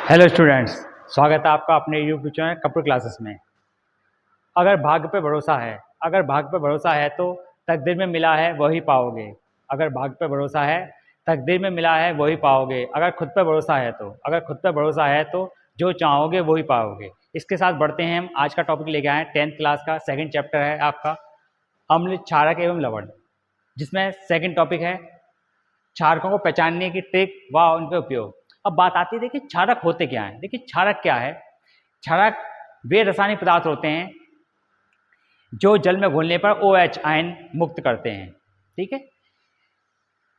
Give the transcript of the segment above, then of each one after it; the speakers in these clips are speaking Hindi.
हेलो स्टूडेंट्स, स्वागत है आपका अपने यूट्यूब चैनल कंप्यूटर क्लासेस में। अगर भाग्य पे भरोसा है, अगर भाग्य पे भरोसा है तो तकदीर में मिला है वही पाओगे। अगर भाग्य पे भरोसा है, तकदीर में मिला है वही पाओगे। अगर खुद पे भरोसा है तो, अगर खुद पे भरोसा है तो जो चाहोगे वही पाओगे। इसके साथ बढ़ते हैं हम। आज का टॉपिक लेके आए हैं 10th क्लास का सेकंड चैप्टर है आपका अम्ल, क्षारक एवं लवण, जिसमें सेकंड टॉपिक है क्षारकों को पहचानने की ट्रिक व उनके उपयोग। अब बात आती है, देखिए क्षारक होते क्या हैं। देखिए क्षारक क्या है। क्षारक वे रासायनिक पदार्थ होते हैं जो जल में घुलने पर OH आयन मुक्त करते हैं, ठीक है,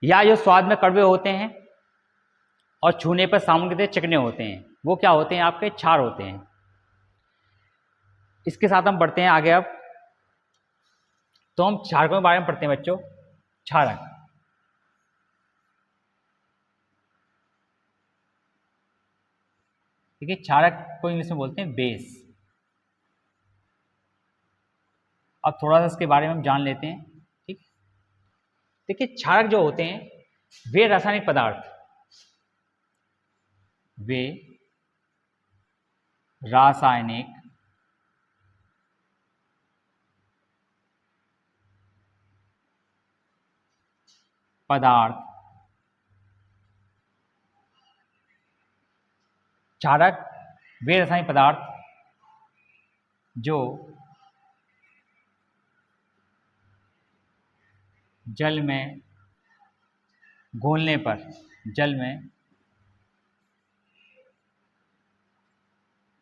या जो स्वाद में कड़वे होते हैं और छूने पर सामुन की तरह चिकने होते हैं, वो क्या होते हैं, आपके क्षार होते हैं। इसके साथ हम बढ़ते हैं आगे। अब तो हम क्षारकों के बारे में पढ़ते हैं बच्चों। क्षारक, ठीक है, क्षारक को इंग्लिश में बोलते हैं बेस। अब थोड़ा सा इसके बारे में हम जान लेते हैं, ठीक। देखिए क्षारक जो होते हैं वे रासायनिक पदार्थ, वे रासायनिक पदार्थ, क्षारक वे रासायनिक पदार्थ जो जल में घोलने पर, जल में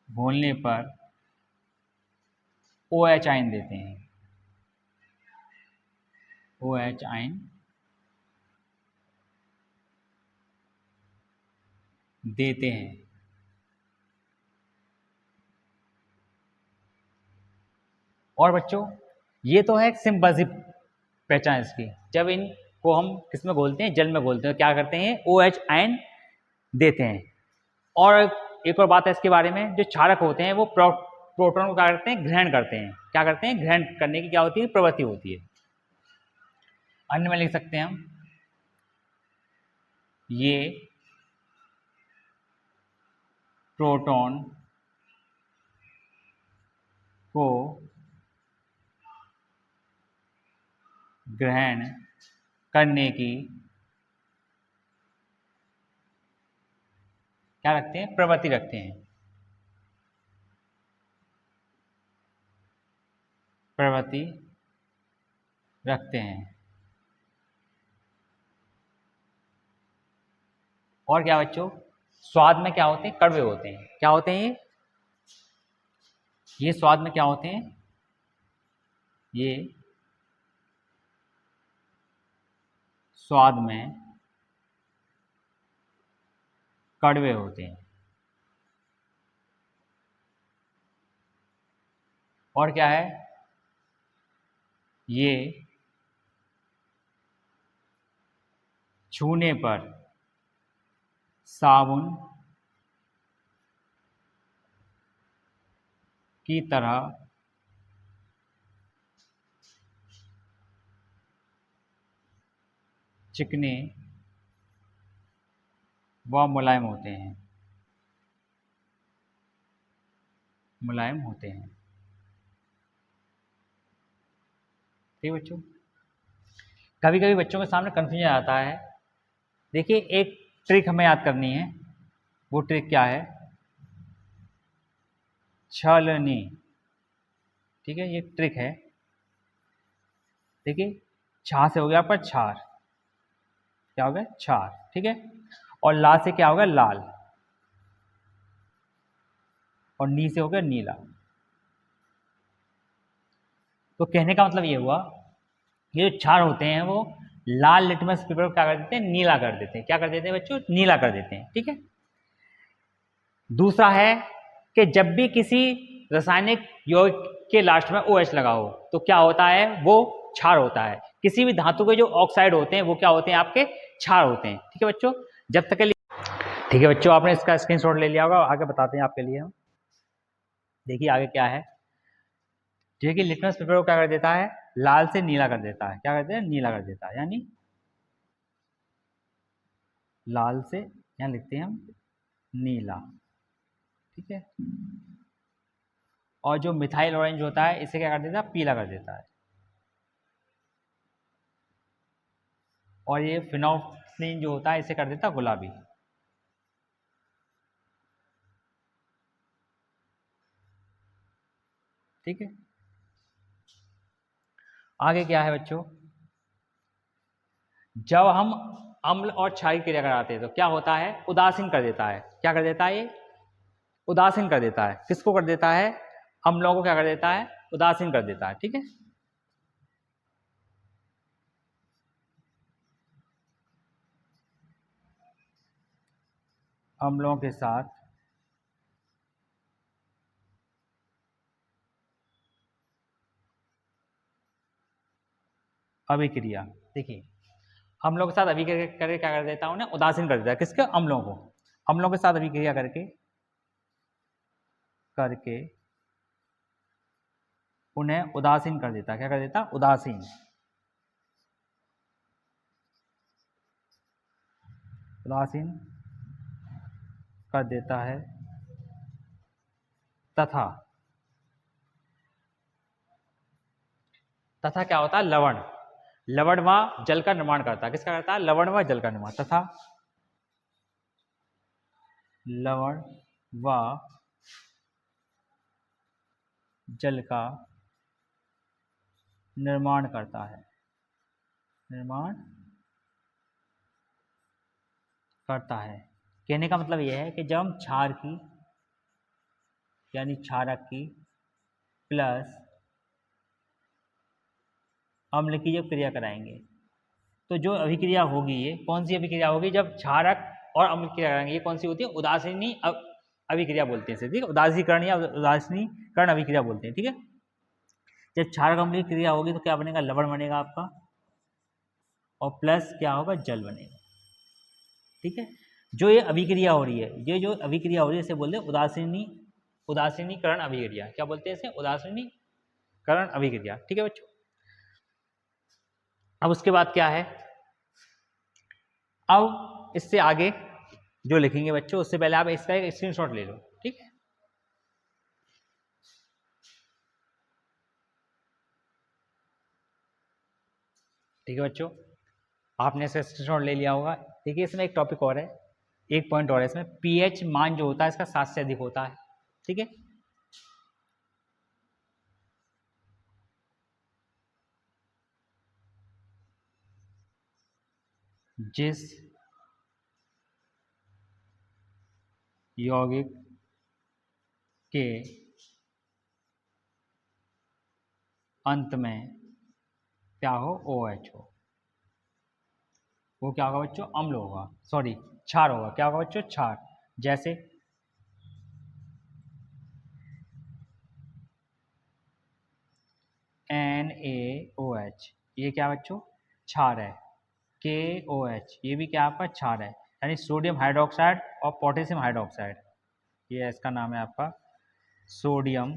घोलने पर OH आयन देते हैं, OH आयन देते हैं। और बच्चों ये तो है सिंपल सी पहचान इसकी। जब इनको हम किस में घोलते हैं, जल में घोलते हैं, क्या करते हैं, OH आयन देते हैं। और एक और बात है इसके बारे में, जो क्षारक होते हैं वो प्रोटॉन को क्या करते हैं, ग्रहण करते हैं। क्या करते हैं, ग्रहण करने की क्या होती है, प्रवृत्ति होती है। अन्य में लिख सकते हैं हम, ये प्रोटॉन को ग्रहण करने की क्या रखते हैं, प्रवृत्ति रखते हैं, प्रवृत्ति रखते हैं। और क्या बच्चों, स्वाद में क्या होते हैं, कड़वे होते हैं। क्या होते हैं ये स्वाद में क्या होते हैं, ये स्वाद में कड़वे होते हैं। और क्या है, ये छूने पर साबुन की तरह चिकने व मुलायम होते हैं, मुलायम होते हैं। ठीक है बच्चों, कभी कभी बच्चों के सामने कन्फ्यूजन आता है। देखिए एक ट्रिक हमें याद करनी है, वो ट्रिक क्या है, छलनी। ठीक है, ये ट्रिक है। देखिए छा से हो गया आपका छार, क्या हो गया, छार, ठीक है। और ला से क्या होगा, लाल। और नी से हो गया नीला। तो कहने का मतलब ये हुआ, ये जो क्षार होते हैं वो लाल लिटमस पेपर को क्या कर देते हैं, नीला कर देते हैं। क्या कर देते हैं बच्चों, नीला कर देते हैं, ठीक है। दूसरा है कि जब भी किसी रासायनिक यौगिक के लास्ट में OH लगा हो तो क्या होता है, वो क्षार होता है। किसी भी धातु के जो ऑक्साइड होते हैं वो क्या होते हैं, आपके क्षार होते हैं। ठीक है बच्चों, जब तक के लिए ठीक है बच्चों, आपने इसका स्क्रीनशॉट ले लिया होगा। आगे बताते हैं आपके लिए हम। देखिए आगे क्या है, जो कि लिटमस पेपर को क्या कर देता है, लाल से नीला कर देता है। क्या करते हैं, नीला कर देता है, यानी लाल से यहाँ लिखते हैं हम नीला। ठीक है। और जो मिथाइल ऑरेंज होता है इसे क्या कर देता है, पीला कर देता है। और ये फिनोल्फिन जो होता है इसे कर देता है गुलाबी। ठीक है। आगे क्या है बच्चों, जब हम अम्ल और क्षार की क्रिया कराते हैं तो क्या होता है, उदासीन कर देता है। क्या कर देता है ये, उदासीन कर देता है। किसको कर देता है, अम्लों को क्या कर देता है, उदासीन कर देता है। ठीक है। अम्लों के साथ अभिक्रिया, देखिए अम्लों के साथ अभिक्रिया करके क्या कर देता है, उन्हें उदासीन कर देता है। किसके, अम्लों को। अम्लों के साथ अभिक्रिया करके करके उन्हें उदासीन कर देता है। क्या कर देता, उदासीन। उदासीन कर देता है। तथा तथा क्या होता है, लवण। लवण व जल का निर्माण करता है। किसका करता है, लवण व जल का निर्माण। तथा लवण व जल का निर्माण करता है। निर्माण करता है। कहने का मतलब यह है कि जब हम क्षार की यानी क्षारक की प्लस अम्ल की जब क्रिया कराएंगे तो जो अभिक्रिया होगी, ये कौन सी अभिक्रिया होगी, जब क्षारक और अम्ल की क्रिया कराएंगे, ये कौन सी होती है, उदासीनी अभिक्रिया बोलते हैं इसे। ठीक है, उदासीकरण या उदासीनीकरण अभिक्रिया बोलते हैं। ठीक है। जब क्षारक अम्ल की क्रिया होगी तो क्या बनेगा, लवण बनेगा आपका, और प्लस क्या होगा, जल बनेगा। ठीक है। जो ये अभिक्रिया हो रही है, ये जो अभिक्रिया हो रही है इसे बोलते हैं उदासीनीकरण अभिक्रिया। क्या बोलते हैं इसे, उदासीनीकरण अभिक्रिया। ठीक है बच्चों। अब उसके बाद क्या है, अब इससे आगे जो लिखेंगे बच्चों उससे पहले आप इसका एक स्क्रीनशॉट ले लो। ठीक है। ठीक है बच्चों, आपने इसका स्क्रीनशॉट ले लिया होगा। देखिए इसमें एक टॉपिक और है, एक पॉइंट और है इसमें, पीएच मान जो होता है इसका 7 से अधिक होता है। ठीक है। जिस यौगिक के अंत में क्या हो, OH हो, वो क्या होगा बच्चों, अम्ल होगा, सॉरी क्षार होगा। क्या होगा बच्चों, क्षार। जैसे NaOH, ये क्या बच्चों, क्षार है। KOH, ये भी क्या आपका क्षार है, यानी सोडियम हाइड्रोक्साइड और पोटेशियम हाइड्रोक्साइड। ये इसका नाम है आपका सोडियम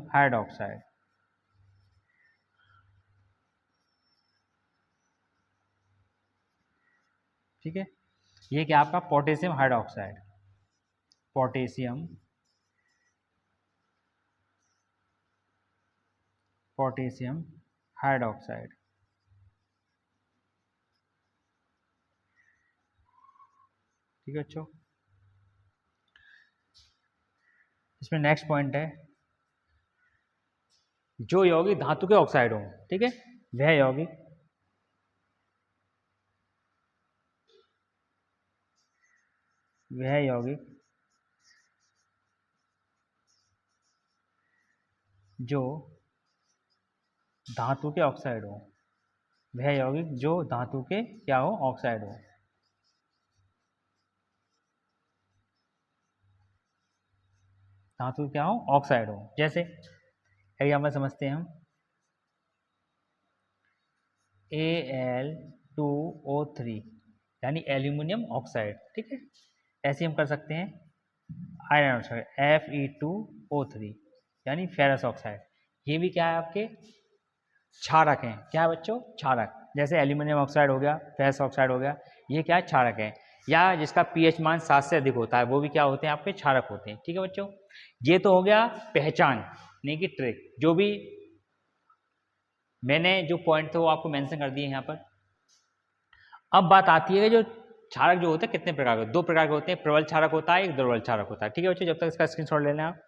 हाइड्रोक्साइड। ठीक है। ये क्या आपका पोटेशियम हाइड्रोक्साइड, पोटेशियम हाइड्रोक्साइड। ठीक है बच्चों। इसमें नेक्स्ट पॉइंट है, जो यौगिक धातु के ऑक्साइड हों, ठीक है, वह यौगिक जो धातु के ऑक्साइड हो, वह यौगिक जो धातु के क्या हो, ऑक्साइड हो। धातु क्या हो, ऑक्साइड हो। जैसे एग्जाम्पल समझते हैं हम, Al2O3 यानी एल्यूमिनियम ऑक्साइड। ठीक है। ऐसे हम कर सकते हैं आयरन ऑक्साइड, Fe2O3 यानी फेरस ऑक्साइड। ये भी क्या है, आपके क्षारक हैं। क्या है बच्चों, क्षारक। जैसे एल्यूमिनियम ऑक्साइड हो गया, फेरस ऑक्साइड हो गया, ये क्या है, क्षारक है। या जिसका पीएच मान 7 से अधिक होता है वो भी क्या होते हैं, आपके क्षारक होते हैं। ठीक है बच्चों, ये तो हो गया पहचान यानी कि ट्रिक, जो भी मैंने जो पॉइंट थे वो आपको मेंशन कर दिए यहाँ पर। अब बात आती है कि जो क्षारक जो होते हैं कितने प्रकार के, 2 प्रकार के होते हैं, प्रबल क्षारक होता है, एक दुर्बल क्षारक होता है। ठीक है बच्चों, जब तक इसका स्क्रीनशॉट ले लें आप।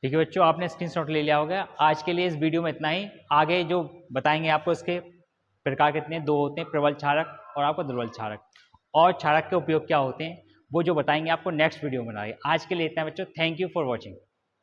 ठीक है बच्चों, आपने स्क्रीनशॉट ले लिया होगा। आज के लिए इस वीडियो में इतना ही, आगे जो बताएंगे आपको इसके प्रकार कितने, 2 होते हैं, प्रबल क्षारक और आपको दुर्बल क्षारक, और क्षारक के उपयोग क्या होते हैं वो जो बताएंगे आपको नेक्स्ट वीडियो में बनाएंगे। आज के लिए इतना बच्चों, थैंक यू फॉर वॉचिंग।